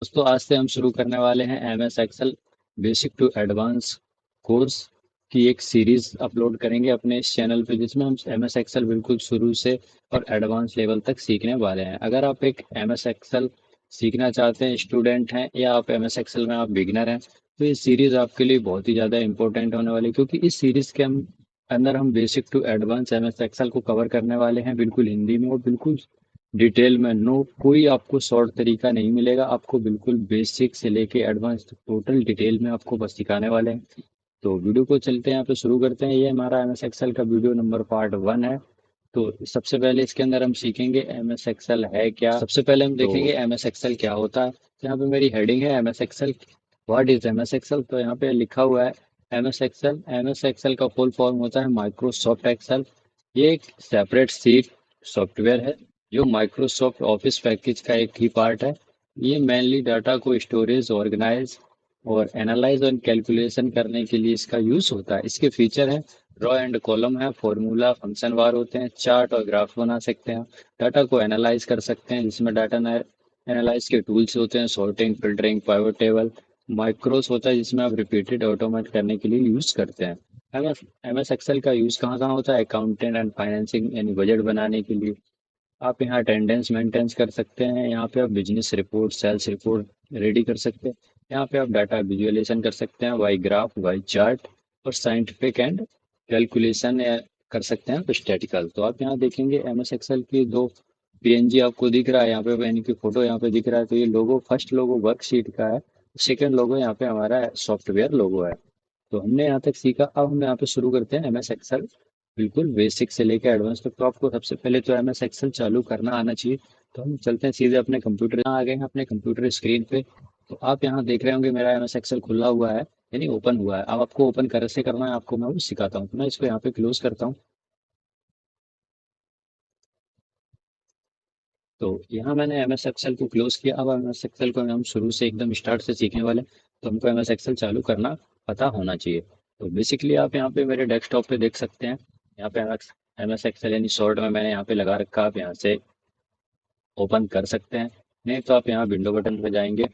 दोस्तों आज से हम शुरू करने वाले हैं M S Excel basic to advance course की एक सीरीज अपलोड करेंगे अपने इस चैनल पे, जिसमें हम एम एस एक्सेल बिल्कुल शुरू से और एडवांस लेवल तक सीखने वाले हैं। अगर आप एक एम एस एक्सेल सीखना चाहते हैं, स्टूडेंट हैं, या आप एम एस एक्सेल में आप बिगिनर हैं, तो ये सीरीज आपके लिए बहुत ही ज़्यादा इंपॉर्टेंट होने वाली है, क्योंकि इस सीरीज के अंदर हम basic to advance MS S एक्सेल को कवर करने वाले हैं, बिल्कुल हिंदी में और बिल्कुल डिटेल में। नो कोई आपको शॉर्ट तरीका नहीं मिलेगा, आपको बिल्कुल बेसिक से लेके एडवांस तक टोटल डिटेल में आपको बस सिखाने वाले हैं। तो वीडियो को चलते हैं, यहाँ पे शुरू करते हैं। ये हमारा एम एस एक्सेल का वीडियो नंबर पार्ट 1 है। तो सबसे पहले इसके अंदर हम सीखेंगे एम एस एक्सेल है क्या। सबसे पहले हम देखेंगे एम एस एक्सेल क्या होता है। तो यहाँ पे मेरी हेडिंग है M S Excel, what is M S Excel. तो यहाँ पे लिखा हुआ है एम एस एक्सेल का फुल फॉर्म होता है माइक्रोसॉफ्ट एक्सेल। ये एक सेपरेट सीट सॉफ्टवेयर है जो माइक्रोसॉफ्ट ऑफिस पैकेज का एक ही पार्ट है। ये मेनली डाटा को स्टोरेज, ऑर्गेनाइज और एनालाइज और कैलकुलेशन करने के लिए इसका यूज होता है। इसके फीचर है ड्रॉ एंड कॉलम है, फॉर्मूला फंक्शन वार होते हैं, चार्ट और ग्राफ बना सकते हैं, डाटा को एनालाइज कर सकते हैं जिसमें डाटा एनालाइज के टूल्स होते हैं, सॉर्टिंग, फिल्टरिंग, पाइवट टेबल। माइक्रोस होता है जिसमें आप रिपीटेड ऑटोमेट करने के लिए यूज करते हैं। एम एस एक्सेल का यूज कहाँ कहाँ होता है? अकाउंटेंट एंड फाइनेंसिंग यानी बजट बनाने के लिए। आप यहाँ अटेंडेंस मेंटेन कर सकते हैं, यहाँ पे आप business report, sales report ready कर सकते हैं, यहाँ पे आप डाटा विजुअलाइजेशन कर सकते हैं, वाई ग्राफ, वाई चार्ट, और साइंटिफिक एंड कैलकुलेशन कर सकते हैं स्टैटिकल। तो आप यहाँ देखेंगे एम एस एक्सेल की दो पीएनजी आपको दिख रहा है यहाँ पे, यानी कि फोटो यहाँ पे दिख रहा है। तो ये लोगो, फर्स्ट लोगो वर्कशीट का है, सेकंड लोगो यहाँ पे हमारा सॉफ्टवेयर लोगो है। तो हमने यहाँ तक सीखा, अब हम यहाँ पे शुरू करते हैं एम एस एक्सेल बिल्कुल बेसिक से लेकर एडवांस तक। तो आपको सबसे पहले तो एम एस एक्सेल चालू करना आना चाहिए। तो हम चलते हैं सीधे अपने कंप्यूटर, यहाँ आ गए हैं अपने कंप्यूटर स्क्रीन पे। तो आप यहाँ देख रहे होंगे मेरा एम एस एक्सेल खुला हुआ है, यानी ओपन हुआ है। अब आपको ओपन कैसे करना है आपको मैं वो सिखाता हूँ। तो मैं इसको यहाँ पे क्लोज करता हूँ। तो यहाँ मैंने एम एस एक्सेल को क्लोज किया। अब एम एस एक्सेल को हम शुरू से एकदम स्टार्ट से सीखने वाले हैं, तो हमको एम एस एक्सेल चालू करना पता होना चाहिए। तो बेसिकली आप यहाँ पे मेरे डेस्कटॉप पे देख सकते हैं, यहाँ पे एम एस एक्सेल यानी शॉर्ट में मैंने यहाँ पे लगा रखा है। आप यहाँ से ओपन कर सकते हैं, नहीं तो आप यहाँ विंडो बटन पे जाएंगे,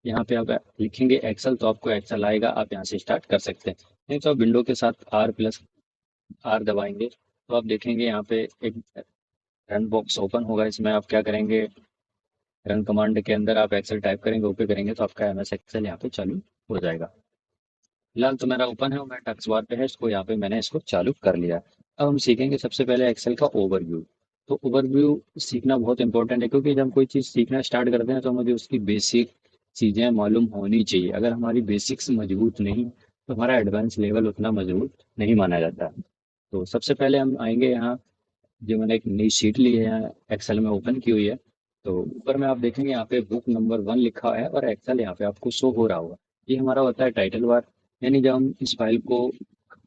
यहाँ पे आप लिखेंगे एक्सेल तो आपको एक्सेल आएगा, आप यहाँ से स्टार्ट कर सकते हैं। नहीं तो आप विंडो के साथ आर दबाएंगे तो आप देखेंगे यहाँ पे एक रन बॉक्स ओपन होगा। इसमें आप क्या करेंगे, रन कमांड के अंदर आप एक्सेल टाइप करेंगे, ओके करेंगे तो आपका एम एस एक्सेल यहाँ पे चालू हो जाएगा। फिलहाल तो मेरा ओपन है और मेरा टक्स बार पे है, इसको यहाँ पे मैंने इसको चालू कर लिया। अब हम सीखेंगे सबसे पहले एक्सेल का ओवरव्यू। तो ओवरव्यू सीखना बहुत इंपॉर्टेंट है, क्योंकि जब हम कोई चीज़ सीखना स्टार्ट करते हैं तो मुझे उसकी बेसिक चीज़ें मालूम होनी चाहिए। अगर हमारी बेसिक्स मजबूत नहीं तो हमारा एडवांस लेवल उतना मजबूत नहीं माना जाता। तो सबसे पहले हम आएंगे यहाँ, जो मैंने एक नई शीट ली है यहाँ एक्सेल में ओपन की हुई है। तो ऊपर में आप देखेंगे यहाँ पे बुक नंबर 1 लिखा है और एक्सेल यहाँ पे आपको शो हो रहा होगा। ये हमारा होता है टाइटल बार, यानी जब हम इस फाइल को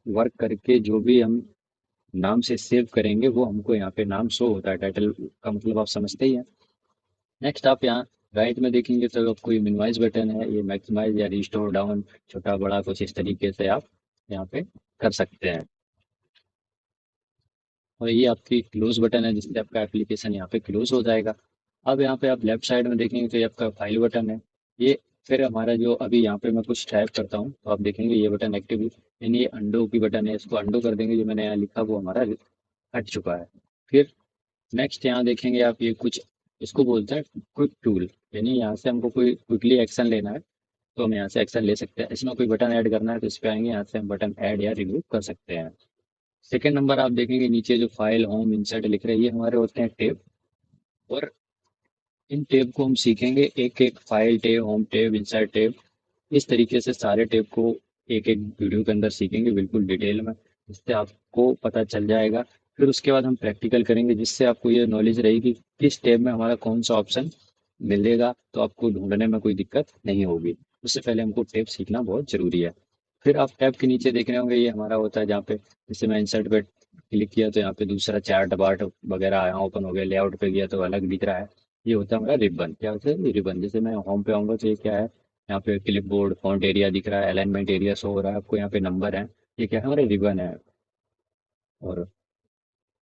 वर्क करके जो भी हम नाम से सेव करेंगे वो हमको यहाँ पे नाम शो होता है। टाइटल का मतलब आप समझते ही हैं। नेक्स्ट आप यहाँ राइट में देखेंगे तो आपको ये मिनिमाइज बटन है, ये मैक्सिमाइज या रिस्टोर डाउन, छोटा बड़ा कुछ इस तरीके से आप यहाँ पे कर सकते हैं। और ये आपकी क्लोज बटन है जिससे आपका एप्लीकेशन यहाँ पे क्लोज हो जाएगा। अब यहाँ पे आप लेफ्ट साइड में देखेंगे तो ये आपका फाइल बटन है। ये फिर हमारा जो अभी यहाँ पे मैं कुछ टाइप करता हूँ तो आप देखेंगे ये बटन एक्टिव, यानी ये अंडो की बटन है, इसको अंडो कर देंगे। जो मैंने यहाँ लिखा वो हमारा हट चुका है। फिर नेक्स्ट यहाँ देखेंगे आप, ये कुछ इसको बोलते हैं क्विक टूल, यानी यहाँ से हमको कोई क्विकली एक्शन लेना है तो हम यहाँ से एक्शन ले सकते हैं। इसमें कोई बटन ऐड करना है तो इस पे आएंगे, यहाँ से हम बटन ऐड या रिमूव कर सकते हैं। सेकेंड नंबर आप देखेंगे नीचे जो फाइल होम इंसर्ट लिख रहे हैं, ये हमारे होते हैं टेब। और इन टेब को हम सीखेंगे एक एक, फाइल टेब, होम टेब, इंसर्ट टेब, इस तरीके से सारे टेब को एक एक वीडियो के अंदर सीखेंगे बिल्कुल डिटेल में, जिससे आपको पता चल जाएगा। फिर उसके बाद हम प्रैक्टिकल करेंगे जिससे आपको ये नॉलेज रहेगी किस टेब में हमारा कौन सा ऑप्शन मिलेगा, तो आपको ढूंढने में कोई दिक्कत नहीं होगी। उससे पहले हमको टेब सीखना बहुत जरूरी है। फिर आप टैब के नीचे देख रहे होंगे, ये हमारा होता है जहाँ पे जैसे मैं इंसर्ट पे क्लिक किया तो यहाँ पे दूसरा चार्ट बार्ट वगैरह यहाँ ओपन हो गया, लेआउट पे गया तो अलग दिख रहा है। ये होता है हमारा रिबन। क्या होता है? रिबन। जैसे मैं होम पे आऊंगा तो ये क्या है, यहाँ पे क्लिप बोर्ड, फॉन्ट एरिया दिख रहा है, अलाइनमेंट एरिया शो हो रहा है आपको, यहाँ पे नंबर है, ये क्या है, हमारे रिबन है। और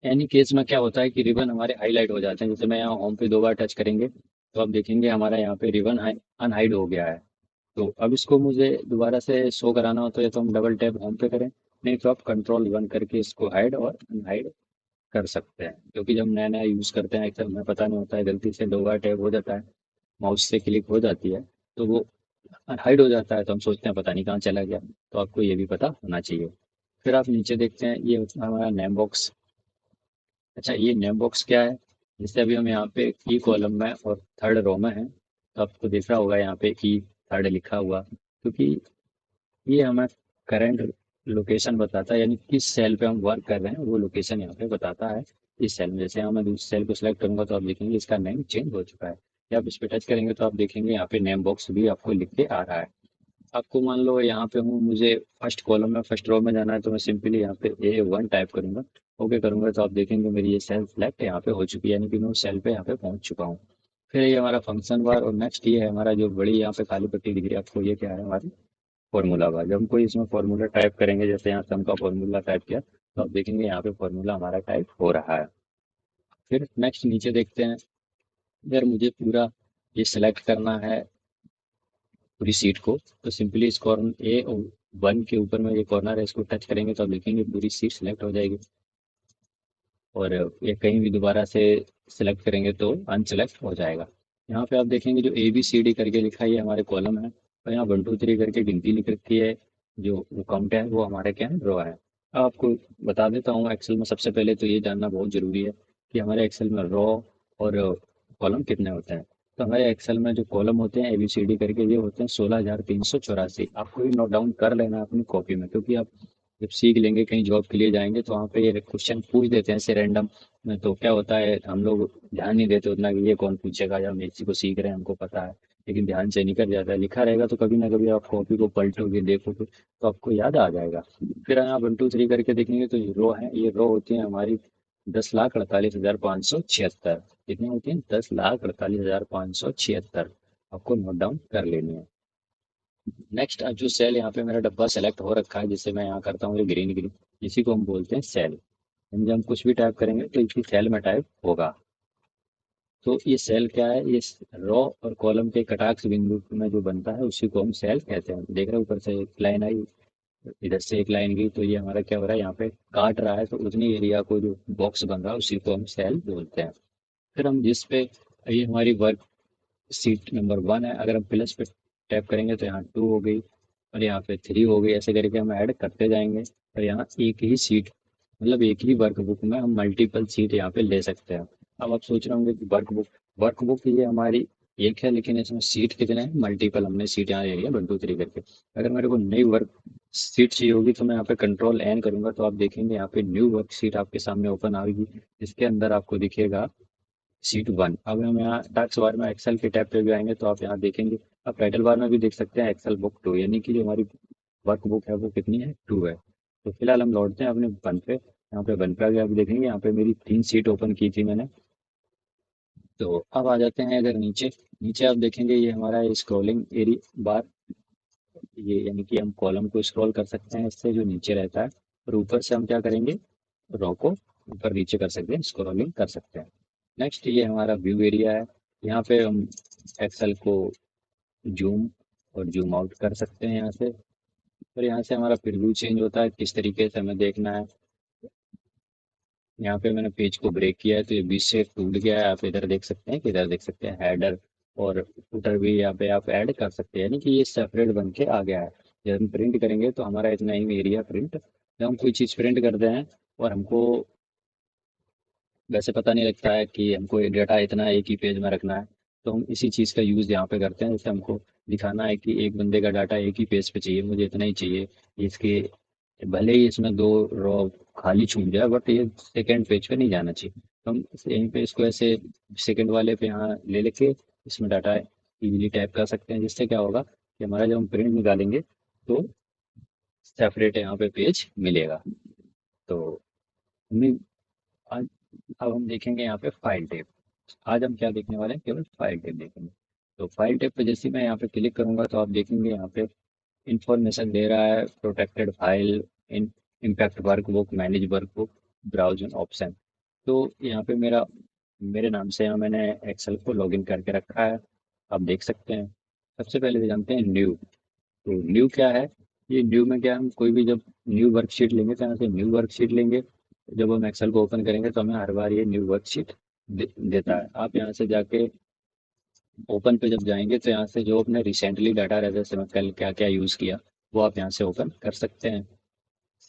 एनी केस में क्या होता है कि रिबन हमारे हाईलाइट हो जाते हैं। जैसे मैं यहाँ होम पे 2 बार टच करेंगे तो आप देखेंगे हमारा यहाँ पे रिबन अनहाइड हो गया है। तो अब इसको मुझे दोबारा से शो कराना हो तो या तो हम डबल टैप होम पे करें, नहीं तो आप कंट्रोल वन करके इसको हाइड और अनहाइड कर सकते हैं। क्योंकि जब नया नया यूज़ करते हैं एक्सेल, हमें पता नहीं होता है, गलती से दो बार टैप हो जाता है, माउस से क्लिक हो जाती है, तो वो हाइड हो जाता है, तो हम सोचते हैं पता नहीं कहाँ चला गया। तो आपको ये भी पता होना चाहिए। फिर आप नीचे देखते हैं, ये होता है हमारा नेम बॉक्स। अच्छा, ये नेम बॉक्स क्या है? जैसे अभी हम यहाँ पे ई कॉलम में और थर्ड रो में हैं, तो आपको दिख रहा होगा यहाँ पे ई थर्ड लिखा हुआ, क्योंकि ये हमें करंट लोकेशन बताता है, यानी किस सेल पे हम वर्क कर रहे हैं वो लोकेशन यहाँ पे बताता है। इस सेल में जैसे मैं दूसरे सेल को सिलेक्ट करूंगा तो आप देखेंगे इसका नेम चेंज हो चुका है। या आप इस पे टच करेंगे तो आप देखेंगे यहाँ पे नेम बॉक्स भी आपको लिख के आ रहा है। आपको मान लो यहाँ पे हूँ, मुझे फर्स्ट कॉलम में फर्स्ट रो में जाना है, तो मैं सिंपली यहाँ पे A1 टाइप करूंगा। ओके करूंगा तो आप देखेंगे मेरी ये सेल सेलेक्ट यहाँ पे हो चुकी है, यानी कि मैं उस सेल पे यहाँ पे पहुंच चुका हूँ। फिर ये हमारा फंक्शन बार, और नेक्स्ट ये है हमारा जो बड़ी यहाँ पे काली पट्टी दिख रही है आपको, ये क्या है? हमारी फॉर्मूला बार। जब हम कोई इसमें फॉर्मूला टाइप करेंगे, जैसे यहाँ सम का फॉर्मूला टाइप किया, तो आप देखेंगे यहाँ पे फॉर्मूला हमारा टाइप हो रहा है। फिर नेक्स्ट नीचे देखते हैं, अगर मुझे पूरा ये सिलेक्ट करना है पूरी सीट को, तो सिंपली इस कॉर्नर A1 के ऊपर में ये कॉर्नर है, इसको टच करेंगे तो आप देखेंगे पूरी सीट सिलेक्ट हो जाएगी। और ये कहीं भी दोबारा से सिलेक्ट करेंगे तो अनसेलेक्ट हो जाएगा। यहाँ पे आप देखेंगे जो ABCD करके लिखा है ये हमारे कॉलम है, और यहाँ 1 2 3 करके गिनती लिख रखी है, जो वो काउंट है वो हमारे क्या है? रो है। अब आपको बता देता हूँ, एक्सेल में सबसे पहले तो ये जानना बहुत ज़रूरी है कि हमारे एक्सेल में रो और कॉलम कितने होते हैं। तो हमारे एक्सेल में जो कॉलम होते हैं ABCD करके, ये होते हैं 16,384। आपको ये नोट डाउन कर लेना है अपनी कॉपी में, क्योंकि आप जब सीख लेंगे कहीं जॉब के लिए जाएंगे तो वहाँ पे ये क्वेश्चन पूछ देते हैं ऐसे रैंडम में, तो क्या होता है हम लोग ध्यान नहीं देते उतना कि ये कौन पूछेगा, या हम इसी को सीख रहे हैं हमको पता है, लेकिन ध्यान से निकल जाता है। लिखा रहेगा तो कभी ना कभी आप कॉपी को पलटोगे देखोगे तो आपको याद आ जाएगा। फिर यहाँ 1 2 3 करके देखेंगे तो ये रो है, ये रो होती है हमारी 10,48,576। कितनी होती है? 10,48,576। आपको नोट डाउन कर लेनी है। नेक्स्ट जो सेल यहाँ पे मेरा डब्बा सेलेक्ट हो रखा है, जिसे मैं यहाँ करता हूँ ये ग्रीन ग्रीन, इसी को हम बोलते हैं सेल। जब हम कुछ भी टाइप करेंगे तो इसी सेल में टाइप होगा। तो ये सेल क्या है? ये रो और कॉलम के कटाक्ष बिंदु में जो बनता है उसी को हम सेल कहते हैं। देख रहे हो ऊपर से एक लाइन आई, इधर से एक लाइन गई, तो ये हमारा क्या हो रहा है? यहाँ पे काट रहा है, तो उतनी एरिया को जो बॉक्स बन रहा है उसी को हम सेल बोलते हैं। फिर हम जिस पे, ये हमारी वर्क सीट नंबर 1 है, अगर हम प्लस पे टैप करेंगे तो यहाँ 2 हो गई, और यहाँ पे 3 हो गई, ऐसे करके हम ऐड करते जाएंगे। और यहाँ एक ही सीट, मतलब एक ही वर्कबुक में हम मल्टीपल सीट यहाँ पे ले सकते हैं। अब आप सोच रहे होंगे कि वर्कबुक ये हमारी एक है, लेकिन इसमें सीट कितने हैं? मल्टीपल, हमने सीट यहाँ ले लिया 1 2 3 करके। अगर मेरे को नई वर्क सीट चाहिए होगी तो मैं यहाँ पे कंट्रोल N करूंगा, तो आप देखेंगे यहाँ पे न्यू वर्क सीट आपके सामने ओपन आएगी, जिसके अंदर आपको दिखेगा सीट 1। अब हम यहाँ टास्क बार में एक्सेल के टैब पे भी आएंगे तो आप यहाँ देखेंगे, आप टाइटल बार में भी देख सकते हैं एक्सेल बुक 2, यानी कि जो हमारी वर्क बुक है वो कितनी है? 2 है। तो फिलहाल हम लौटते हैं अपने 1 पे। यहाँ पे 1 पे आगे आप देखेंगे यहाँ पे मेरी 3 सीट ओपन की थी मैंने। तो अब आ जाते हैं इधर नीचे। नीचे आप देखेंगे ये हमारा स्क्रॉलिंग एरिया बार, ये यानी कि हम कॉलम को स्क्रॉल कर सकते हैं इससे, जो नीचे रहता है। और ऊपर से हम क्या करेंगे? रो को ऊपर नीचे कर सकते हैं, स्क्रॉलिंग कर सकते हैं। नेक्स्ट ये हमारा व्यू एरिया है, यहाँ पे हम एक्सेल को जूम और जूम आउट कर सकते हैं यहाँ से। और यहाँ से हमारा प्रीव्यू चेंज होता है, किस तरीके से हमें देखना है। यहाँ पे मैंने पेज को ब्रेक किया है तो ये बीच से टूट गया है, आप इधर देख सकते हैं, किधर देख सकते हैं हेडर और फुटर भी यहाँ पे आप ऐड कर सकते हैं, यानी कि ये सेपरेट बन के आ गया है। जब हम प्रिंट करेंगे तो हमारा इतना ही एरिया प्रिंट, जब हम कोई चीज़ प्रिंट करते हैं और हमको वैसे पता नहीं लगता है कि हमको ये डाटा इतना एक ही पेज में रखना है, तो हम इसी चीज़ का यूज़ यहाँ पे करते हैं। जैसे हमको दिखाना है कि एक बंदे का डाटा एक ही पेज पे चाहिए, मुझे इतना ही चाहिए, इसके भले ही इसमें 2 रो खाली छूट जाए, बट ये सेकंड पेज पे नहीं जाना चाहिए, तो हम यहीं पे इसको ऐसे सेकंड वाले पे यहाँ ले लेके इसमें डाटा इजीली टाइप कर सकते हैं, जिससे क्या होगा कि हमारा जब हम प्रिंट निकालेंगे तो सेपरेट यहाँ पे पेज मिलेगा। तो उम्मीद, आज अब हम देखेंगे यहाँ पे फाइल टेप। आज हम क्या देखने वाले हैं? केवल फाइल टेप देखेंगे। तो फाइल टेप पे जैसे ही मैं यहाँ पे क्लिक करूंगा तो आप देखेंगे यहाँ पे इंफॉर्मेशन दे रहा है, protected file, in impact workbook, manage workbook, browse option. तो यहाँ पे मेरा मेरे नाम से यहाँ मैंने एक्सेल को लॉगिन करके रखा है, आप देख सकते हैं। सबसे पहले भी जानते हैं न्यू। तो न्यू क्या है? ये न्यू में क्या, हम कोई भी जब न्यू वर्कशीट लेंगे तो यहाँ से न्यू वर्कशीट लेंगे। जब हम एक्सेल को ओपन करेंगे तो हमें हर बार ये न्यू वर्कशीट देता है। आप यहाँ से जाके ओपन पे जब जाएंगे तो यहाँ से जो अपने रिसेंटली डाटा रहता है, जैसे मैं कल क्या क्या यूज़ किया, वो आप यहाँ से ओपन कर सकते हैं।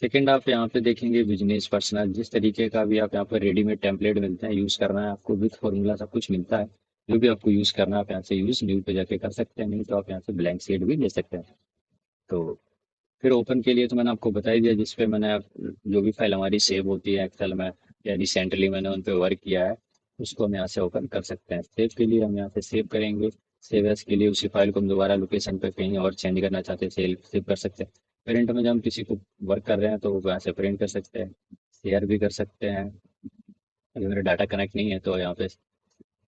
सेकंड, आप यहाँ पे देखेंगे बिजनेस पर्सनल, जिस तरीके का भी आप यहाँ पर रेडीमेड टेम्पलेट मिलते हैं, यूज़ करना है आपको, विथ फॉर्मूला सब कुछ मिलता है। जो भी आपको यूज़ करना है आप यहाँ से यूज़ न्यू पे जाके कर सकते हैं, नहीं तो आप यहाँ से ब्लैंक शीट भी ले सकते हैं। तो फिर ओपन के लिए तो मैंने आपको बता ही दिया, जिसपे मैंने जो भी फाइल हमारी सेव होती है एक्सेल में, या रिसेंटली मैंने उन पे वर्क किया है, उसको हम यहाँ से ओपन कर सकते हैं। सेव के लिए हम यहाँ से सेव करेंगे। सेव एज के लिए उसी फाइल को हम दोबारा लोकेशन पे कहीं और चेंज करना चाहते हैं, सेव सेव कर सकते हैं। प्रिंट में जब हम किसी को वर्क कर रहे हैं तो वो यहाँ से प्रिंट कर सकते हैं, शेयर भी कर सकते हैं। अगर मेरा डाटा कनेक्ट नहीं है तो यहाँ पे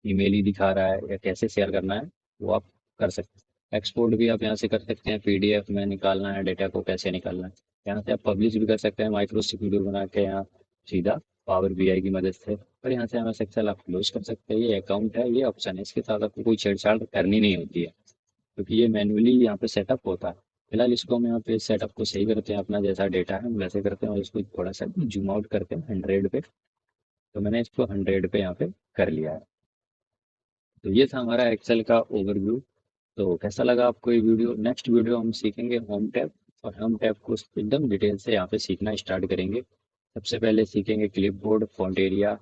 ईमेल ही दिखा रहा है, या कैसे शेयर करना है वो आप कर सकते हैं। एक्सपोर्ट भी आप यहाँ से कर सकते हैं, पीडीएफ में निकालना है डेटा को कैसे निकालना है। यहाँ से आप पब्लिश भी कर सकते हैं, माइक्रोसॉफ्ट वीडियो बना के यहाँ सीधा पावर बीआई की मदद से। और यहाँ से एमएस एक्सेल आप क्लोज कर सकते हैं। ये अकाउंट है, ये ऑप्शन है, इसके साथ आपको कोई छेड़छाड़ करनी नहीं होती है, क्योंकि ये मैन्युअली यहाँ पे सेटअप होता है। फिलहाल इसको हम यहाँ पे सेटअप को सही करते हैं, अपना जैसा डेटा है हम वैसे करते हैं, और इसको थोड़ा सा जूम आउट करते हैं 100 पे। तो मैंने इसको 100 पे यहाँ पे कर लिया है। तो ये था हमारा एक्सेल का ओवरव्यू। तो कैसा लगा आपको ये वीडियो? नेक्स्ट वीडियो हम सीखेंगे होम टैब, और होम टैब को एकदम डिटेल से यहाँ पे सीखना स्टार्ट करेंगे। सबसे पहले सीखेंगे क्लिपबोर्ड, फॉन्ट एरिया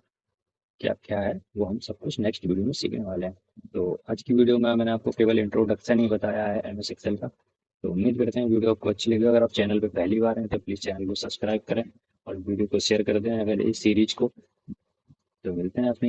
क्या क्या है, वो हम सब कुछ नेक्स्ट वीडियो में सीखने वाले हैं। तो आज की वीडियो में मैंने आपको केवल इंट्रोडक्शन ही बताया है एमएस एक्सेल का। तो उम्मीद करते हैं वीडियो आपको अच्छी लगी। अगर आप चैनल पे पहली बार हैं तो प्लीज़ चैनल को सब्सक्राइब करें और वीडियो को शेयर कर दें अगर इस सीरीज को। तो मिलते हैं अपनी